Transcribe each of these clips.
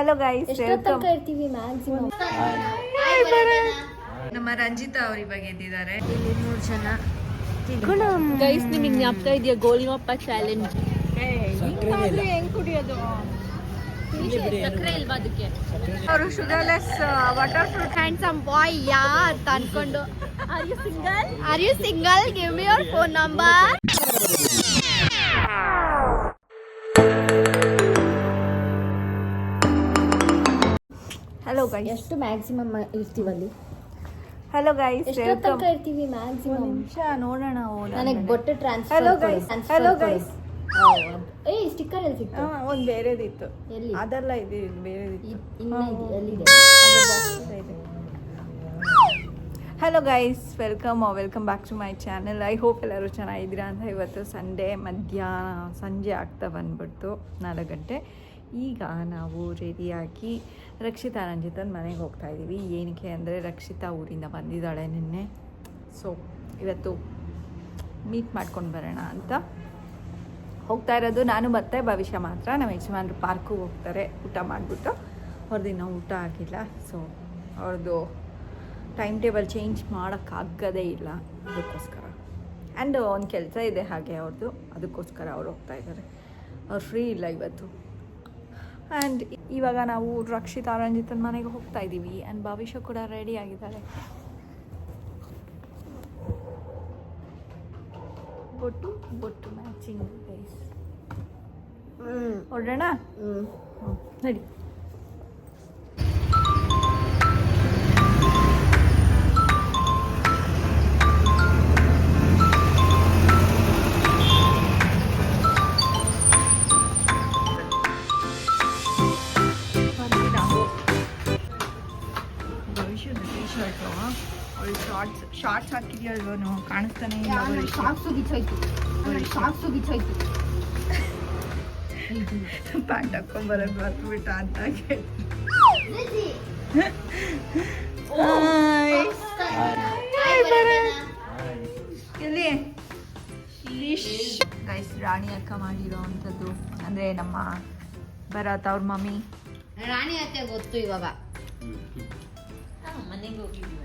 Hello guys, ಎಷ್ಟೊತ್ತನಕ ಇರ್ತೀವಿ maximum? ನಮ್ಮ ರಂಜಿತಾ ಅವ್ರ ಇವಾಗ ಎದ್ದಿದ್ದಾರೆ. ಇಲ್ಲಿ 3 ಜನ ಗೈಸ್. ನಿಮಗೆ ಜ್ಞಾಪಕ ಇದೆಯಾ ಗೋಲ್ಗಪ್ಪ ಚಾಲೆಂಜ್? ಹೆಂಗ್ ಕುಡಿಯೋದು? ಸಕ್ಕರೆ ಇಲ್ವಾ ಅದಕ್ಕೆ? ಅವರು sugarless water fruit handsome boy ಯಾರ್ ಅನ್ಕೊಂಡು are you single give me your phone number. Hello guys, ಎಷ್ಟು ಮ್ಯಾಕ್ಸಿಮಮ್ ಇರ್ತೀವಲ್ಲಿ? ಹಲೋ ಗೈಸ್, ಎಷ್ಟೊತ್ತನಕ ಇರ್ತೀವಿ ಮ್ಯಾಕ್ಸಿಮಮ್? ನಿಮಿಷ ನೋಡೋಣ. ನನಗೆ ಬೊಟ್ಟೆ transfer. Hello guys, hello guys. ಏ ಸ್ಟಿಕ್ಕರ್ ಎಲ್ಲಿ ಸಿಕ್ತು? ಒಂದು ಬೇರೆದಿತ್ತು. ಎಲ್ಲಿ? ಅದೆಲ್ಲ ಇದೆ, ಬೇರೆದಿತ್ತು. ಎಲ್ಲಿದೆ? Hello guys, welcome back to my channel. I hope ಎಲ್ಲರೂ ಚೆನ್ನಾಗಿದ್ದೀರಾ ಅಂತ. ಇವತ್ತು ಸಂಡೇ ಸಂಜೆ ಆಗ್ತಾ ಬಂದ್ಬಿಡ್ತು 4 ಗಂಟೆ. ಈಗ ನಾವು ರೆಡಿಯಾಗಿ ರಕ್ಷಿತಾ ರಂಜಿತನ ಮನೆಗೆ ಹೋಗ್ತಾ ಇದ್ದೀವಿ. ಏನಕ್ಕೆ ಅಂದರೆ ರಕ್ಷಿತಾ ಊರಿಂದ ಬಂದಿದ್ದಾಳೆ ನಿನ್ನೆ. ಸೊ ಇವತ್ತು ಮೀಟ್ ಮಾಡ್ಕೊಂಡು ಬರೋಣ ಅಂತ ಹೋಗ್ತಾ ಇರೋದು. ನಾನು ಮತ್ತೆ ಭವಿಷ್ಯ ಮಾತ್ರ. ನಮ್ಮ ಯಜಮಾನ್ರು ಪಾರ್ಕಿಗೆ ಹೋಗ್ತಾರೆ ಊಟ ಮಾಡಿಬಿಟ್ಟು. ಅವ್ರದ್ದಿನ್ನೂ ಊಟ ಆಗಿಲ್ಲ. ಸೊ ಅವ್ರದ್ದು ಟೈಮ್ ಟೇಬಲ್ ಚೇಂಜ್ ಮಾಡೋಕ್ಕಾಗದೇ ಇಲ್ಲ, ಅದಕ್ಕೋಸ್ಕರ. ಆ್ಯಂಡ್ ಒಂದು ಕೆಲಸ ಇದೆ ಹಾಗೆ ಅವ್ರದ್ದು, ಅದಕ್ಕೋಸ್ಕರ ಅವ್ರು ಹೋಗ್ತಾ ಇದ್ದಾರೆ. ಅವ್ರು ಫ್ರೀ ಇಲ್ಲ ಇವತ್ತು. ಆ್ಯಂಡ್ ಇವಾಗ ನಾವು ರಕ್ಷಿತಾ ರಂಜಿತನ ಮನೆಗೆ ಹೋಗ್ತಾ ಇದ್ದೀವಿ. ಆ್ಯಂಡ್ ಭವಿಷ್ಯ ಕೂಡ ರೆಡಿ ಆಗಿದ್ದಾರೆ. ಬೊಟ್ಟು ಮ್ಯಾಚಿಂಗ್ ಗೈಸ್. ಹೊರಡೋಣ, ನಡಿ. ಶಾರ್ಟ್ಸ್ ಹಾಕಿದ್ಯಲ್ವನು ಕಾಣಿಸ್ತಾನೆ ಇಲ್ಲ. ಪ್ಯಾಂಟ್ ಹಾಕೊಂಬರೋದು ಮರ್ತ್ಬಿಟ್ಟ ಅಂತ ಎಲ್ಲಿ ಗೈಸ್, ರಾಣಿ ಅಕ್ಕ ಮಾಡಿರೋ ಅಂಥದ್ದು. ಅಂದರೆ ನಮ್ಮ ಭರತ್ ಅವ್ರ ಮಮ್ಮಿ. ರಾಣಿ ಅತ್ತೆ ಗೊತ್ತು ಇವಾಗ. ಮನೆಗೆ ಹೋಗಿದ್ವಿ.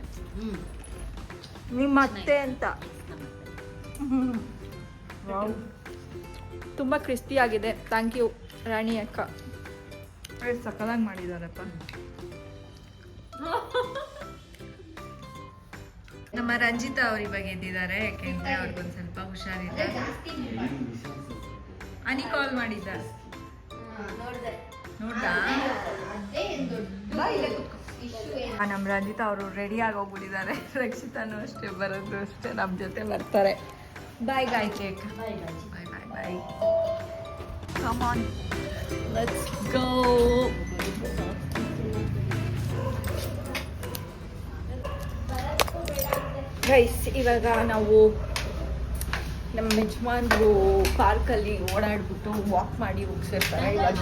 ನಿಮ್ಮ ಅತ್ತೆ ಅಂತ. ತುಂಬ ಕ್ರಿಸ್ಪಿ ಆಗಿದೆ. ಥ್ಯಾಂಕ್ ಯು ರಾಣಿ ಅಕ್ಕ. ಸಕ್ಕದಾಗಿ ಮಾಡಿದಾರಪ್ಪ. ನಮ್ಮ ರಂಜಿತಾ ಅವ್ರು ಇವಾಗ ಎದ್ದಿದ್ದಾರೆ. ಯಾಕೆಂದ್ರೆ ಅವ್ರಿಗೊಂದು ಸ್ವಲ್ಪ ಹುಷಾರಿಲ್ಲ. ಅನಿ ಕಾಲ್ ಮಾಡಿದ್ದ, ನೋಡ್ದಾ? ನಮ್ಮ ರಂಜಿತಾ ಅವರು ರೆಡಿಯಾಗಿ ಹೋಗ್ಬಿಟ್ಟಿದ್ದಾರೆ. ರಕ್ಷಿತಾನು ಅಷ್ಟೇ, ಬರೋದು ಅಷ್ಟೇ, ನಮ್ಮ ಜೊತೆ ಬರ್ತಾರೆ. ಬಾಯ್ ಗಾಯತ್ರಿ ಅಕ್ಕ. Bye bye bye. Come on, let's go. Guys, ಇವಾಗ ನಾವು ನಮ್ಮ ಯಜಮಾನ್ರು ಪಾರ್ಕಲ್ಲಿ ಓಡಾಡ್ಬಿಟ್ಟು ವಾಕ್ ಮಾಡಿ ಹೋಗ್ಸಿರ್ತಾರೆ. ಇವಾಗ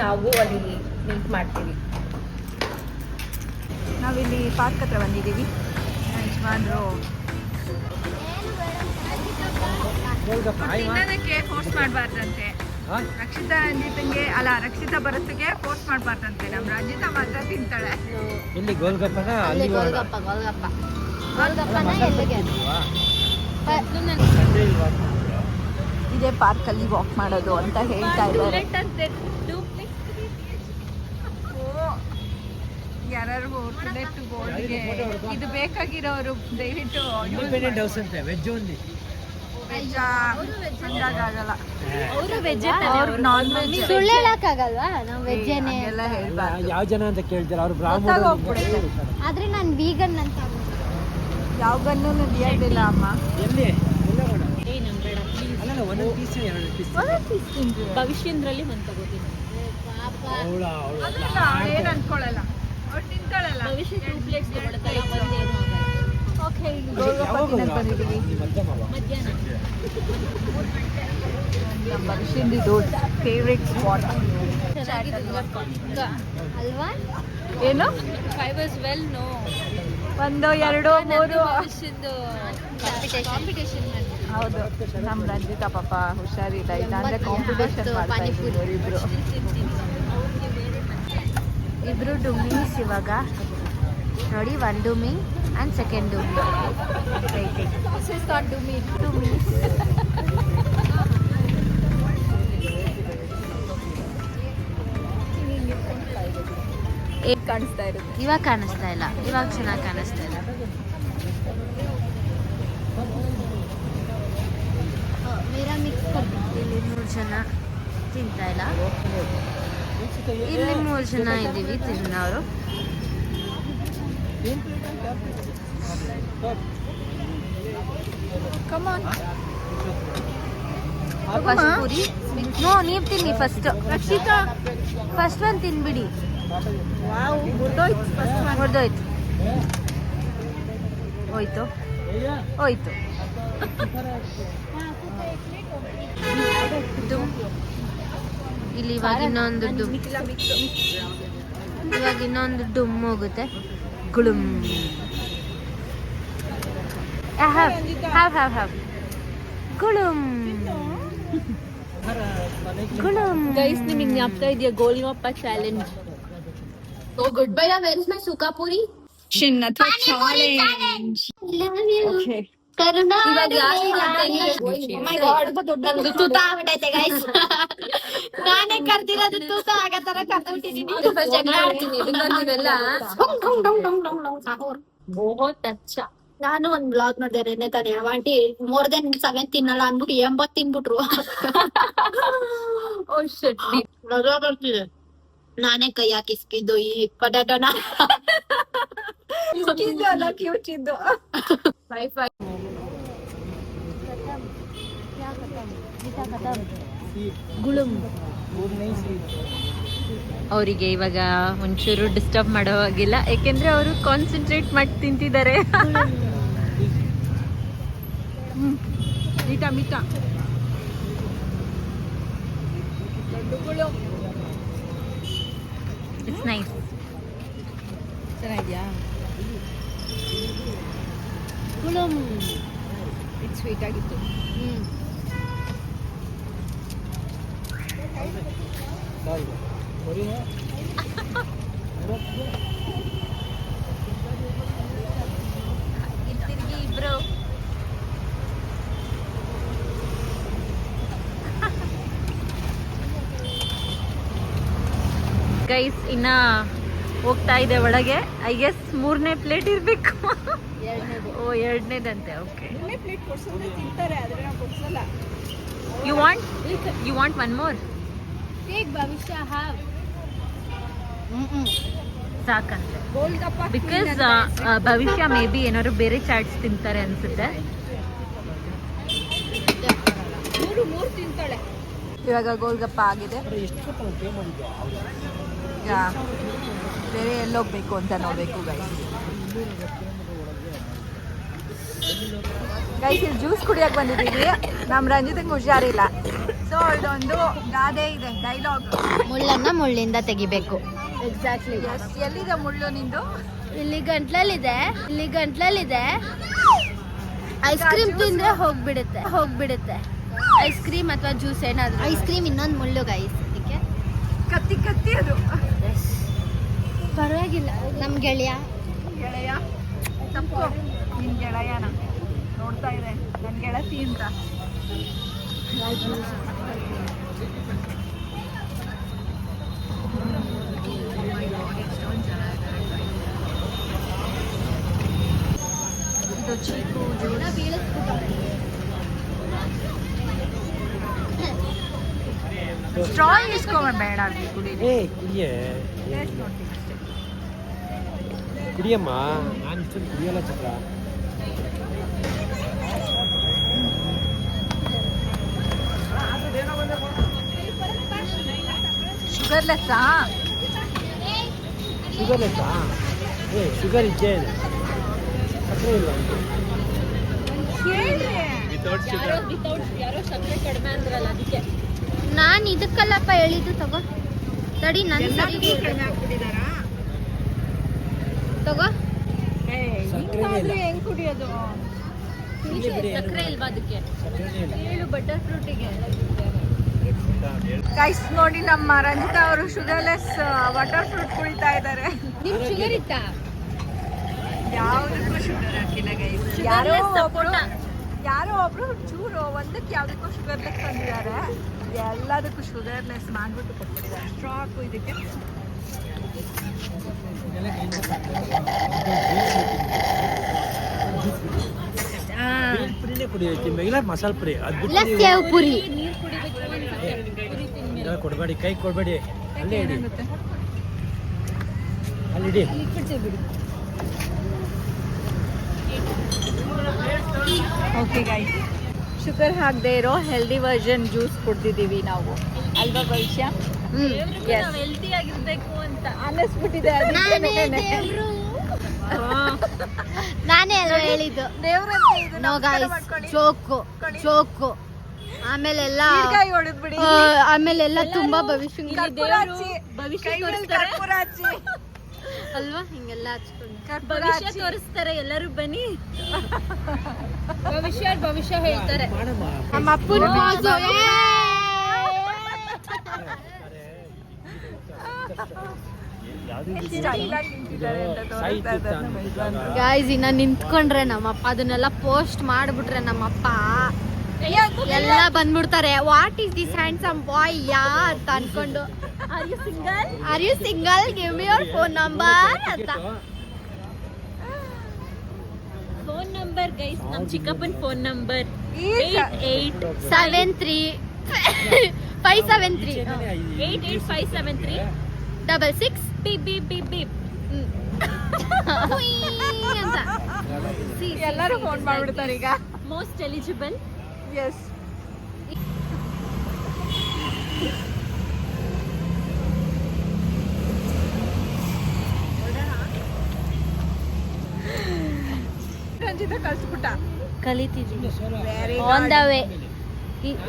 ನಾವು ಅಲ್ಲಿ ಮೀಟ್ ಮಾಡ್ತೀವಿ. ನಾವಿಲ್ಲಿ ಪಾರ್ಕ್ ಹತ್ರ ಬಂದಿದ್ದೀವಿ. ಯಜಮಾನ್ರು ತಿನ್ನೋದಕ್ಕೆ ಫೋರ್ಸ್ ಮಾಡಬಾರ್ದಂತೆ. ರಕ್ಷಿತಾ ರಂಜಿತಂಗೆ ಅಲ್ಲ, ರಕ್ಷಿತಾ ಭರತ್ಗೆ ಫೋರ್ಸ್ ಮಾಡಬಾರ್ದಂತೆ. ನಮ್ಮ ರಂಜಿತಾ ಮಾತ್ರ ತಿಂತಾಳೆ. ಇಲ್ಲಿ ಗೋಲ್ಗಪ್ಪನ ಇದೇ ಪಾರ್ಕಲ್ಲಿ ವಾಕ್ ಮಾಡೋದು ಅಂತ ಹೇಳ್ತಾ ಇದ್ದಾರೆ. ಯಾರು ಇದು ಬೇಕಾಗಿರೋರು ದಯವಿಟ್ಟು ಇಂಡಿಪೆಂಡೆಂಟ್ ಹೌಸ್ ಅಂತ ವೆಜ್ ಓನ್ಲಿ. ಆಗಲ್ಲ, ಅವರು ವೆಜ್, ಅವ್ರು ನಾನ್ ವೆಜ್. ಸುಳ್ಳು ಹೇಳಕ್ಕಾಗಲ್ವಾ? ನಾವು ವೆಜ್ ಎಲ್ಲ ಹೇಳ್ಬಾರ್ದು. ಯಾವ ಜನ ಅಂತ ಕೇಳ್ತಾರೆ ಅವ್ರು ಬ್ರಾಹ್ಮಣ. ಆದ್ರೆ ನಾನು ವೀಗನ್ ಅಂತ. ಯಾವ ಗನ್ನು ಹಿಡಿಯೋದಿಲ್ಲ ಅಮ್ಮ. ಎಲ್ಲಿ ಅಲ್ಲ, ಒಂದೊಂದು ಪೀಸ್ 2 ಪೀಸ್. ಭವಿಷ್ಯಂದ್ರಲ್ಲಿ ಒಂದು ತಗೋತೀನಿ. ಏನ್ ಅನ್ಕೊಳ್ಳಲ್ಲ, ಅವ್ರು ತಿಂತಾಳಲ್ಲ. ಭವಿಷ್ಯ 2 ಪ್ಲೇಟ್ಸ್ ತಗೊಳ್ತಾಳೆ, ಒಂದೇನು ಆಗಲ್ಲ. ಓಕೆ, ಗೋಲ್ಗಪ್ಪ ತಿನ್ನಕ್ಕೆ ಬಂದಿದ್ದೀವಿ. ಮಧ್ಯಾಹ್ನ ನಮ್ಮ ಭವಿಷ್ಯಂದು ಫೇವ್ರೆಟ್ ಸ್ಪಾಟ್ ಅಲ್ವಾ? ಏನು 5 was well no. 1 2 3 ಕಾಂಪಿಟೇಷನ್ ಹೌದು. ನಮ್ಮ ರಂಜಿತಾ ಪಾಪ ಹುಷಾರಿಲ್ಲ, ಇಲ್ಲಾಂದ್ರೆ ಕಾಂಪಿಟೇಷನ್ ಮಾಡ್ತಾ ಇದ್ರು ಇವರಿಬ್ರು. ಇಬ್ರು ಡುಮ್ಮೀಸ್ ಇವಾಗ ನೋಡಿ, 1 ಡುಮ್ಮಿ ಆ್ಯಂಡ್ ಸೆಕೆಂಡ್ ಡುಮ್ಮಿ ವೈಟಿಂಗ್. ಡುಮ್ಮೀಸ್ ಕಾಣಿಸ್ತಾ ಇರುತ್ತೆ. ಇವಾಗ ಕಾಣಿಸ್ತಾ ಇಲ್ಲ, ಇವಾಗ ಚೆನ್ನಾಗಿ ಕಾಣಿಸ್ತಾ ಇಲ್ಲ. ಇಲ್ಲಿ 3 ಜನ ತಿಂತಾ ಇಲ್ಲ, ಇಲ್ಲಿ 3 ಜನ ಇದ್ದೀವಿ ತಿನ್ನೋರು. ಫಸ್ಟ್ ಪೂರಿ ನೀವು ತಿನ್ನಿ ಫಸ್ಟ್. ಫಸ್ಟ್ ಒಂದು ತಿನ್ಬಿಡಿ. ಮುರ್ದೋಯ್ತು ಹೋಯ್ತು ಹೋಯ್ತು. ಇಲ್ಲಿ ಇವಾಗ ಇನ್ನೊಂದು ಡುಮ್, ಇವಾಗ ಇನ್ನೊಂದು ಡುಮ್ ಹೋಗುತ್ತೆ. ಗುಳುಮ್. ಹ್ಯಾವ್ ಗುಳುಮ್ ಗುಳುಮ್. ಗೈಸ್, ನಿಮಗೆ ಜ್ಞಾಪಕ ಇದೆಯಾ golgappa challenge? So good bye. Where my ಸುಕಾಪುರಿ ಅಥವಾ ಚಾಲೆಂಜ್. ಓಕೆ, ನಾನೇ ಕರ್ದಿರೋದು ತೂತ ಆಗೋ ತರ ಕರ್ದ್ಬಿಟ್ಟಿದೀನಿ. ಬಹುತ್ ಅಚ್ಚಾ. ನಾನು ಒಂದ್ ಬ್ಲಾಗ್ ನೋಡಿದೆ ನೆನ್ನೆ ತಾನೆ. ಆಂಟಿ ಮೋರ್ ದೆನ್ 7 ತಿನ್ನಲ್ಲ ಅಂದ್ಬಿಟ್ಟು 80 ತಿನ್ಬಿಟ್ರು. ಓ ಶಿಟ್. ಮಜಾ ಬರ್ತಿದೆ. ನಾನೇ ಕೈ ಹಾಕಿಸ್ಕಿದ್ದು ಈ ಪಟಾಟೋನ. ಕ್ಯೂಚಿದ್ದು. ಗುಳುಮ್. ಅವರಿಗೆ ಇವಾಗ ಒಂಚೂರು ಡಿಸ್ಟರ್ಬ್ ಮಾಡೋ ಹಾಗಿಲ್ಲ, ಯಾಕೆಂದ್ರೆ ಅವರು ಕಾನ್ಸಂಟ್ರೇಟ್ ಮಾಡಿ ತಿಂತಿದ್ದಾರೆ. ಮೀಠಾ ಮೀಠಾ ಇಟ್ಸ್ ನೈಸ್. ಚೆನ್ನಾಗಿದ್ಯಾ? ಗುಳುಮ್. ಇಟ್ ಸ್ವೀಟ್ ಆಗಿತ್ತು. ತಿರ್ಗಿ ಇಬ್ರು ಗೈಸ್ ಇನ್ನ ಹೋಗ್ತಾ ಇದೆ ಒಳಗೆ. ಐ ಗೆಸ್ 3ನೇ ಪ್ಲೇಟ್ ಇರ್ಬೇಕು. ಓ 2ನೇದಂತೆ. ಓಕೆ, ಪ್ಲೇಟ್ ಕೊಡ್ಸೋದ್ರೆ ತಿಂತಾರೆ, ಆದ್ರೆ ನಾವು ಕೊಡ್ಸಲ್ಲ. You want one more? Bhavishya ಹಾವ್ ಸಾಕಂತೆ. ಗೋಲ್ಗಪ್ಪ ಬಿಕಾಸ್ ಭವಿಷ್ಯ ಮೇ ಬಿ ಏನಾದ್ರು ಬೇರೆ ಚಾಟ್ಸ್ ತಿಂತಾರೆ ಅನ್ಸುತ್ತೆ. ಮೂರು ತಿಂತಾಳೆ. ಇವಾಗ ಗೋಲ್ಗಪ್ಪ ಆಗಿದೆ. ಯಾ, ಬೇರೆ ಎಲ್ಲೋಗ್ಬೇಕು ಅಂತ ನೋಡ್ಬೇಕು ಗೈಸ್. ಇಲ್ಲಿ ಜ್ಯೂಸ್ ಕುಡಿಯಕ್ಕೆ ಬಂದಿದ್ದೀವಿ. ನಮ್ಮ ರಂಜಿತಂಗೆ ಹುಷಾರಿಲ್ಲ, ಸೊ ಇದೊಂದು ಗಾದೆ ಇದೆ, ಡೈಲಾಗ್. ಮುಳ್ಳನ್ನ ಮುಳ್ಳಿಂದ ತೆಗಿಬೇಕು. ಎಕ್ಸಾಕ್ಟ್ಲಿ. ಎಲ್ಲಿದೆ ಮುಳ್ಳು ನಿಂದು? ಇಲ್ಲಿ ಗಂಟ್ಲಲ್ಲಿದೆ. ಐಸ್ ಕ್ರೀಮ್ ತಿಂದ್ರೆ ಹೋಗ್ಬಿಡುತ್ತೆ. ಐಸ್ ಕ್ರೀಮ್ ಅಥವಾ ಜ್ಯೂಸ್ ಏನಾದ್ರು. ಐಸ್ ಕ್ರೀಮ್ ಇನ್ನೊಂದು ಮುಳ್ಳು ಗೈಸ್. ಅದಕ್ಕೆ ಕತ್ತಿ ಅದು. ಪರವಾಗಿಲ್ಲ. ನಮ್ಮ ಗೆಳೆಯ ತಪ್ಪು, ನಿನ್ ಗೆಳೆಯನ ನೋಡ್ತಾ ಇದೆ, ನನ್ನ ಗೆಳತಿ ಅಂತ. ಇದು ಚೀಕು ಜ್ಯೂಸ್. ಸ್ಟ್ರಾ ಇಸ್ಕೊಂಬೇಡ ಕುಡಿ. ಕುಡಿಯಮ್ಮ, ನಾನು ಇಷ್ಟೊಂದು ಕುಡಿಯಲ್ಲ ಚಕ್ರ. ಶುಗರ್ಲೆಸ್ಸಾ? ಶುಗರ್ಲೆಸ್ಸಾ? ಶುಗರ್ ಇದ್ದೇನೆ, ಸಕ್ಕರೆ ಇಲ್ಲ. ಯಾರೋ ಸಕ್ಕರೆ ಕಡಿಮೆ ಅಂದ್ರಲ್ಲ ಅದಕ್ಕೆ. ನಾನು ಇದಕ್ಕಲ್ಲಪ್ಪ ಹೇಳಿದ್ದು. ತಗೋ ತಡಿ, ನನ್ನ ಸರಿ ತಗೋ. ಹೆಂಗ್ ಕುಡಿಯೋದು? ಸಕ್ಕರೆ ಇಲ್ವಾ ಅದಕ್ಕೆ? ಸಕ್ಕರೆ ಇಲ್ಲ. ಹೇಳು ಬಟರ್ ಫ್ರೂಟಿಗೆ. ಗೈಸ್ ನೋಡಿ ನಮ್ಮ ರಂಜಿತಾ ಅವರು ಶುಗರ್ಲೆಸ್ ವಾಟರ್ ಫ್ರೂಟ್ ಕುಡಿತಾ ಇದ್ದಾರೆ. ನಿಮ್ ಶುಗರ್ ಇತ್ತಾ? ಯಾವುದಕ್ಕೂ ಶುಗರ್ ಹಾಕಿಲ್ಲ ಗೈಸ್. ಯಾರೋ ಒಬ್ರು ಚೂರು ಒಂದಕ್ಕೆ ಯಾವುದಕ್ಕೂ ಶುಗರ್ಲೆಸ್ ತಂದಿದ್ದಾರೆ, ಎಲ್ಲದಕ್ಕೂ ಶುಗರ್ಲೆಸ್ ಮಾಡ್ಬಿಟ್ಟು ಕೊಟ್ಬಿಟ್ಟಿದ್ದಾರೆ. ಸ್ಟ್ರಾಕು ಇದಕ್ಕೆ ಪುರಿನೇ ಕುಡಿಯೋಕೆ ಇಲ್ಲ ಮಸಾಲೆ ಪುರಿ ಅದು ಇಲ್ಲ ಸೇವ್ ಪುರಿ. ಕೊಡಬೇಡಿ, ಕೈ ಕೊಡಬೇಡಿ, ಅಲ್ಲೇ ಇಡಿ, ಅಲ್ಲಿ ಇಡಿ. ಓಕೆ ಗೈಸ್, ಶುಗರ್ ಹಾಕದೇ ಇರೋ ಹೆಲ್ದಿ ವರ್ಜನ್ ಜ್ಯೂಸ್ ಕುಡ್ದಿದ್ದೀವಿ ನಾವು ಅಲ್ವಾ ಭವಿಷ್ಯ? ಹೆಲ್ತಿ ಆಗಿರ್ಬೇಕು ಅಂತ ಅನ್ನಿಸ್ಬಿಟ್ಟಿದೆ. ನಾನೇ ಅಲ್ವಾ ಹೇಳಿದ್ದು. ನೋ ಗಾಯ್ಸ್, ಚೋಕು ಆಮೇಲೆಲ್ಲ ಹೊಡೆದ್ಬಿಡಿ, ಆಮೇಲೆಲ್ಲ ತುಂಬಾ ಭವಿಷ್ಯ ಅಲ್ವಾ ಹಿಂಗೆಲ್ಲ ಹಚ್ಕೊಂಡು ಭವಿಷ್ಯ ತೋರಿಸ್ತಾರೆ. ಎಲ್ಲರೂ ಬನ್ನಿ, ಭವಿಷ್ಯ ಹೇಳ್ತಾರೆ. ನಮ್ಮ ಅಪ್ಪನ ಪಾಸು. ಗಾಯ್ಸ್ ಇನ್ನ ನಿಂತ್ಕೊಂಡ್ರೆ ನಮ್ಮಪ್ಪ ಅದನ್ನೆಲ್ಲ ಪೋಸ್ಟ್ ಮಾಡ್ಬಿಟ್ರೆ ನಮ್ಮಪ್ಪ ಎಲ್ಲ ಬಂದ್ಬಿಡ್ತಾರೆ. What is this handsome boy ಯಾ ಅಂತ ಅನ್ಕೊಂಡು, are you single give me your phone number ಅಂತ. ಫೋನ್ ನಂಬರ್ ಗೈಸ್, ನಮ್ ಚಿಕ್ಕಪ್ಪನ phone number 88573573 66 beep beep beep beep ಅಂತ ಎಲ್ಲರೂ ಫೋನ್ ಮಾಡ್ಬಿಡ್ತಾರೆ ಈಗ. Most eligible. ಎಸ್, ರಂಜಿತಾ ಕಳ್ಸ್ಬಿಟ್ಟ. ಕಲಿತಿದ್ದೀನಿ ವೆರಿ ಆನ್ ದ ವೇ.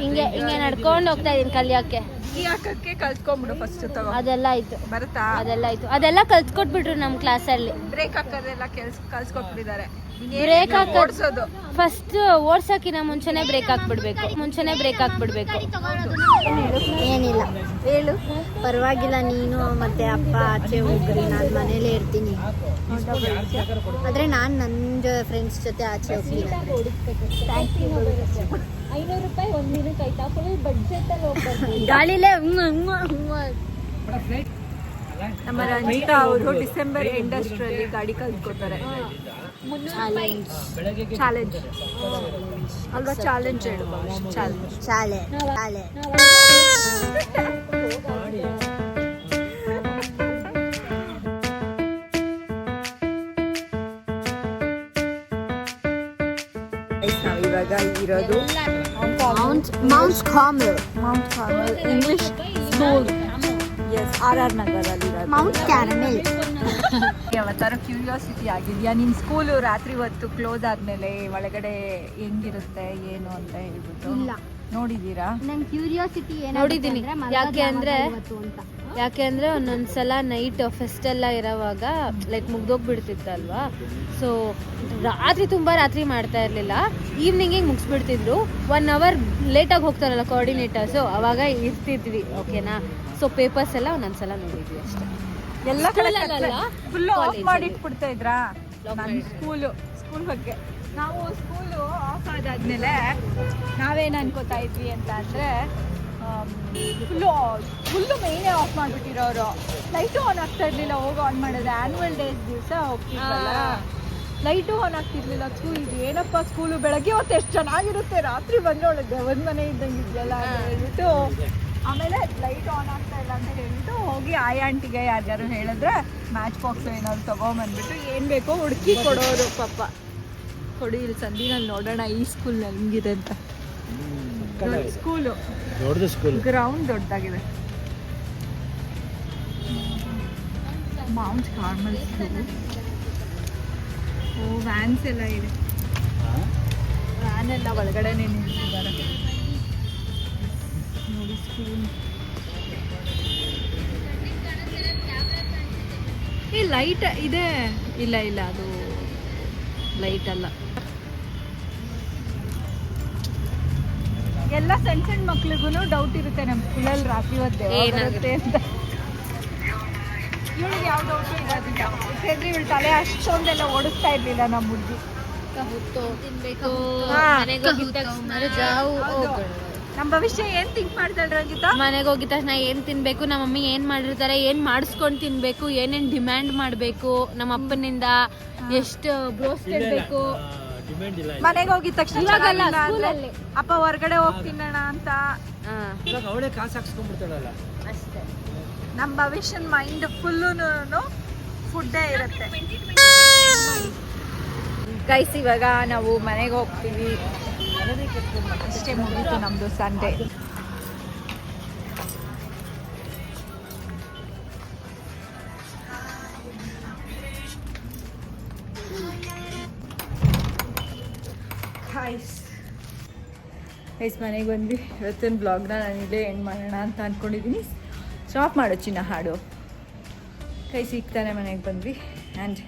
ಹಿಂಗೆ ಹಿಂಗೆ ನಡ್ಕೊಂಡು ಹೋಗ್ತಾ ಇದೀನಿ ಕಲಿಯಕ್ಕೆ. ಈ ಹಾಕಕ್ಕೆ ಕಲ್ತ್ಕೊಂಡ್ಬಿಡು ಫಸ್ಟ್. ತಗೋ, ಅದೆಲ್ಲ ಆಯ್ತು, ಬರುತ್ತಾ? ಅದೆಲ್ಲ ಆಯ್ತು, ಅದೆಲ್ಲ ಕಲ್ತ್ಕೊಟ್ಬಿಟ್ರು ನಮ್ಮ ಕ್ಲಾಸಲ್ಲಿ. ಬ್ರೇಕ್ ಹಾಕೋದೆಲ್ಲ ಬ್ರೇಕ್ ಕಲ್ಸ್ಕೊಟ್ಬಿಟ್ಟಿದ್ದಾರೆ. ಹಾಕೋದು ಫಸ್ಟ್ ಓಡ್ಸಕ್ಕಿನ ಮುಂಚೆನೆ ಬ್ರೇಕ್ ಹಾಕ್ಬಿಡ್ಬೇಕು. ಏನಿಲ್ಲ ಹೇಳು, ಪರವಾಗಿಲ್ಲ. ನೀನು ಮತ್ತೆ ಅಪ್ಪ ಆಚೆ ಹೋಗ್ರಿ, ನಾನು ಮನೇಲೇ ಇರ್ತೀನಿ. ಆದ್ರೆ ನಾನು ನನ್ನ ಫ್ರೆಂಡ್ಸ್ ಜೊತೆ ಆಚೆ ಹೋಗ್ತೀನಿ. 500 ರೂಪಾಯಿ ಒಂದಿನಕ್ಕೆ ಆಯ್ತಾ? ಫುಲ್ ಬಡ್ಜೆಟ್ ಅಲ್ಲಿ ಹೋಗ್ಬಾರ್ದು. ಗಾಳಿಲೇ ನಮ್ಮ ರಂಜಿತಾ ಅವರು ಡಿಸೆಂಬರ್ ಎಂಡಸ್ಟ್ರಲ್ಲಿ ಗಾಡಿ ಕಲ್ತ್ಕೊತಾರೆ. ಚಾಲೆಂಜ್ ಅಲ್ವಾ? ಚಾಲೆಂಜ್ ಹೇಳು. ಶಾಲೆ ನಾವಿವಾಗ ಇರೋದು Mount Carmel English school. Yes, RR ನಗರಲ್ಲಿ ಮೌಂಟ್ ಕ್ಯಾರಮೆಲ್. ಯಾವತ್ತಾರು ಕ್ಯೂರಿಯಾಸಿಟಿ ಆಗಿದೆಯಾ ನಿನ್ನ ಸ್ಕೂಲು ರಾತ್ರಿ ಹೊತ್ತು ಕ್ಲೋಸ್ ಆದ್ಮೇಲೆ ಒಳಗಡೆ ಹೆಂಗಿರುತ್ತೆ ಏನು ಅಂತ ಹೇಳ್ಬಿಟ್ಟು? ಇಲ್ಲ, ನೋಡಿದ್ದೀರಾ? ನಂಗೆ ಕ್ಯೂರಿಯಾಸಿಟಿ ನೋಡಿದ್ದೀನಿ. ಯಾಕೆ ಅಂದ್ರೆ ಒಂದೊಂದ್ಸಲ ನೈಟ್ ಫೆಸ್ಟ್ ಎಲ್ಲ ಇರೋವಾಗ ಲೈಕ್ ಮುಗ್ದೋಗ್ಬಿಡ್ತಿತ್ತಲ್ವಾ, ಸೊ ತುಂಬ ರಾತ್ರಿ ಮಾಡ್ತಾ ಇರಲಿಲ್ಲ. ಈವ್ನಿಂಗಿಗೆ ಮುಗಿಸ್ಬಿಡ್ತಿದ್ರು. 1 ಅವರ್ ಲೇಟಾಗಿ ಹೋಗ್ತಾರಲ್ಲ ಕೋಆರ್ಡಿನೇಟರ್ಸು, ಅವಾಗ ಇರ್ತಿದ್ವಿ. ಓಕೆನಾ? ಸೊ ಪೇಪರ್ಸ್ ಎಲ್ಲ ಒಂದೊಂದ್ಸಲ ನೋಡಿದ್ವಿ ಅಷ್ಟೇ. ಎಲ್ಲ ಫುಲ್ ಆಫ್ ಮಾಡಿ ಇಟ್ಬಿಡ್ತಾ ಇದ್ರಾ? ನಮ್ಮ ಸ್ಕೂಲ್ ಬಗ್ಗೆ ನಾವು ಸ್ಕೂಲು ಆಫ್ ಆದಾದ್ಮೇಲೆ ನಾವೇನು ಅನ್ಕೋತಾ ಇದ್ವಿ ಅಂತ ಅಂದರೆ ಫುಲ್ಲು ಮೇನೇ ಆಫ್ ಮಾಡಿಬಿಟ್ಟಿರೋರು. ಲೈಟು ಆನ್ ಆಗ್ತಾ ಇರಲಿಲ್ಲ. ಹೋಗಿ ಆನ್ ಮಾಡೋದು ಆ್ಯನ್ಯುವಲ್ ಡೇಸ್ ದಿವಸ ಹೋಗ್ತಿದ್ದಲ್ಲ, ಲೈಟು ಆನ್ ಆಗ್ತಿರ್ಲಿಲ್ಲ. ಇದು ಏನಪ್ಪ ಸ್ಕೂಲು, ಬೆಳಗ್ಗೆ ಹೊತ್ತು ಎಷ್ಟು ಚೆನ್ನಾಗಿರುತ್ತೆ, ರಾತ್ರಿ ಬಂದೋಳೆ ದೇವದ ಮನೆ ಇದ್ದಂಗೆ ಇದೆಯಲ್ಲ ಅಂತ ಹೇಳ್ಬಿಟ್ಟು ಆಮೇಲೆ ಲೈಟ್ ಆನ್ ಆಗ್ತಾ ಇಲ್ಲ ಅಂತ ಹೇಳ್ಬಿಟ್ಟು ಹೋಗಿ ಆಂಟಿಗೆ ಯಾರ್ಯಾರು ಹೇಳಿದ್ರೆ ಮ್ಯಾಚ್ ಬಾಕ್ಸ್ ಏನಾದ್ರು ತೊಗೊಂಬಂದ್ಬಿಟ್ಟು ಏನು ಬೇಕೋ ಹುಡುಕಿ ಕೊಡೋರು. ಪಾಪ ಕೊಡಿ, ಇಲ್ಲಿ ಸಂದಿನಲ್ಲಿ ನೋಡೋಣ ಈ ಸ್ಕೂಲ್ನಲ್ಲಿ ಹೆಂಗಿದೆ ಅಂತ. ಸ್ಕೂಲು ಗ್ರೌಂಡ್ ದೊಡ್ಡದಾಗಿದೆ. Mount Carmel school. ಓ, ವ್ಯಾನ್ಸ್ ಎಲ್ಲ ಇದೆ. ವ್ಯಾನ್ ಎಲ್ಲ ಒಳಗಡೆನೆ ನಿಲ್ಸಿದ್ದಾರೆ ನೋಡಿ. ಸ್ಕೂಲ್ ಈ ಲೈಟ್ ಇದೆ. ಇಲ್ಲ ಅದು ಲೈಟ್ ಅಲ್ಲ. ಎಲ್ಲ ಸಣ್ಣ ಸಣ್ಣ ಮಕ್ಳಿಗೂ ಡೌಟ್ ಇರುತ್ತೆ ನಮ್ಮ ಸ್ಕೂಲಲ್ಲಿ ರಾತ್ರಿ ಹೊತ್ತು ಏನಾಗುತ್ತೆ ಅಂತ. ಇವಳಿಗೆ ಯಾವ ಡೌಟು ಇರೋದಿಲ್ಲ, ಯಾಕೆಂದ್ರೆ ಇವಳು ತಲೆ ಅಷ್ಟೊಂದೆಲ್ಲ ಓಡಿಸ್ತಾ ಇರ್ಲಿಲ್ಲ ನಮ್ಮ ಹುಡುಗಿ. ಹಾ. ನಮ್ಮ ಭವಿಷ್ಯ ಏನ್ ಥಿಂಕ್ ಮಾಡ್ತಾಳೆ ರಂಜಿತಾ? ಮನೆಗೆ ಹೋಗಿದ ತಕ್ಷಣ ಏನ್ ತಿನ್ಬೇಕು, ನಮ್ಮ ಮಮ್ಮಿ ಏನ್ ಮಾಡಿರ್ತಾರೆ, ಏನ್ ಮಾಡಿಸ್ಕೊಂಡ್ ತಿನ್ಬೇಕು, ಏನೇನ್ ಡಿಮ್ಯಾಂಡ್ ಮಾಡ್ಬೇಕು, ನಮ್ಮ ಅಪ್ಪನಿಂದ ಎಷ್ಟು ಬ್ರೋಸ್ಟೆಡ್ ಬೇಕು. ಡಿಮ್ಯಾಂಡ್ ಇಲ್ಲ ಮನೆಗೆ ಹೋಗಿದ ತಕ್ಷಣ ಇವಾಗಲ್ಲ, ಚೆನ್ನಾಗಿಲ್ಲ ಅಂದ್ರೆ, ಸ್ಕೂಲಲ್ಲಿ. ಅಪ್ಪ ಹೊರಗಡೆ ಹೋಗಿ ತಿನ್ನೋಣ ಅಂತ. ಇವಾಗ ಅವಳೇ ಕಾಸು ಹಾಕ್ಸ್ಕೊಂಡ್ಬಿಡ್ತಾಳಲ್ಲ. ಅಷ್ಟೇ. ನಮ್ಮ ಭವಿಷ್ಯದ ಮೈಂಡ್ ಫುಲ್ಲು ಫುಡ್ಡೇ ಇರುತ್ತೆ. ಗೈಸ್ ಇವಾಗ ನಾವು ಮನೆಗೆ ಹೋಗ್ತೀವಿ, ಅಷ್ಟೇ ಮುಗೀತು ನಮ್ಮದು ಸಂಡೇ. ಗೈಸ್ ಮನೆಗೆ ಬಂದ್ವಿ. ಇವತ್ತಿನ ಬ್ಲಾಗ್ನ ನಾನು ಇಲ್ಲೇ ಎಂಡ್ ಮಾಡೋಣ ಅಂತ ಅಂದ್ಕೊಂಡಿದ್ದೀನಿ. ಸ್ಟಾಪ್ ಮಾಡು ಚಿನ್ನ ಹಾಡು. ಕೈ ಸಿಗ್ತಾನೆ ಮನೆಗೆ ಬಂದ್ವಿ. ಆ್ಯಂಡ್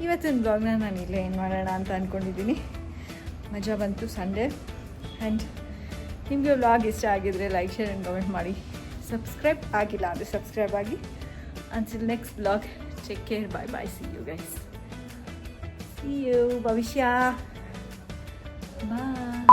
ಇವತ್ತಿನ ಬ್ಲಾಗ್ನ ನಾನು ಇಲ್ಲೇ ಎಂಡ್ ಮಾಡೋಣ ಅಂತ ಅಂದ್ಕೊಂಡಿದ್ದೀನಿ. ಮಜಾ ಬಂತು ಸಂಡೇ. ಆ್ಯಂಡ್ ನಿಮಗೆ ವ್ಲಾಗ್ ಇಷ್ಟ ಆಗಿದ್ರೆ ಲೈಕ್ ಶೇರ್ ಆ್ಯಂಡ್ ಕಮೆಂಟ್ ಮಾಡಿ. ಸಬ್ಸ್ಕ್ರೈಬ್ ಆಗಿಲ್ಲ ಅಂದರೆ ಸಬ್ಸ್ಕ್ರೈಬ್ ಆಗಿ. Until next blog, take care, bye bye, see you guys, see you ಭವಿಷ್ಯ, ಬಾಯ್.